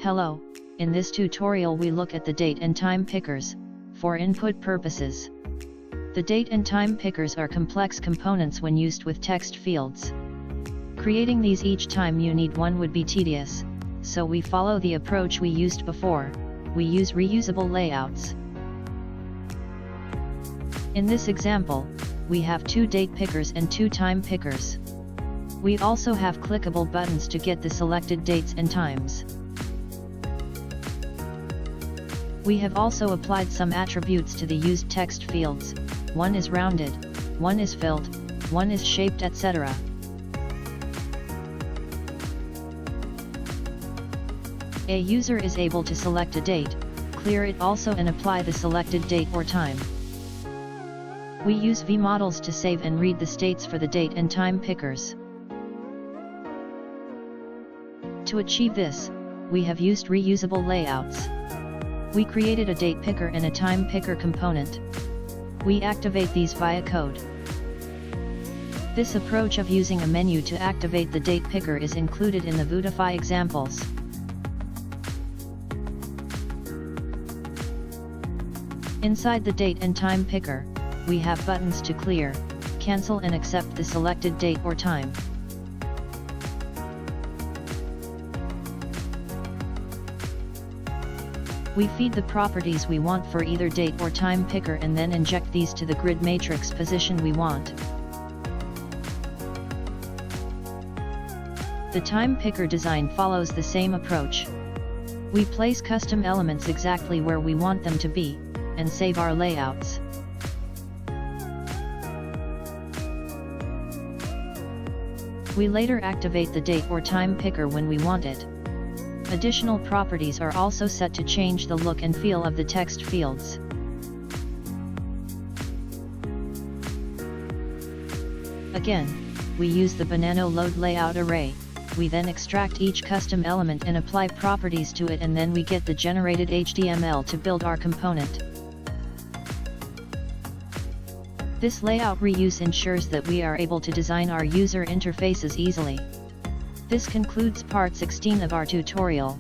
Hello, in this tutorial we look at the date and time pickers, for input purposes. The date and time pickers are complex components when used with text fields. Creating these each time you need one would be tedious, so we follow the approach we used before. We use reusable layouts. In this example, we have 2 date pickers and 2 time pickers. We also have clickable buttons to get the selected dates and times. We have also applied some attributes to the used text fields. One is rounded, one is filled, one is shaped, etc. A user is able to select a date, clear it also and apply the selected date or time. We use vmodels to save and read the states for the date and time pickers. To achieve this, we have used reusable layouts. We created a date picker and a time picker component. We activate these via code. This approach of using a menu to activate the date picker is included in the Vuetify examples. Inside the date and time picker, we have buttons to clear, cancel and accept the selected date or time. We feed the properties we want for either date or time picker and then inject these to the grid matrix position we want. The time picker design follows the same approach. We place custom elements exactly where we want them to be, and save our layouts. We later activate the date or time picker when we want it. Additional properties are also set to change the look and feel of the text fields. Again, we use the BANanoLoad layout array. We then extract each custom element and apply properties to it, and then we get the generated HTML to build our component. This layout reuse ensures that we are able to design our user interfaces easily. This concludes part 16 of our tutorial.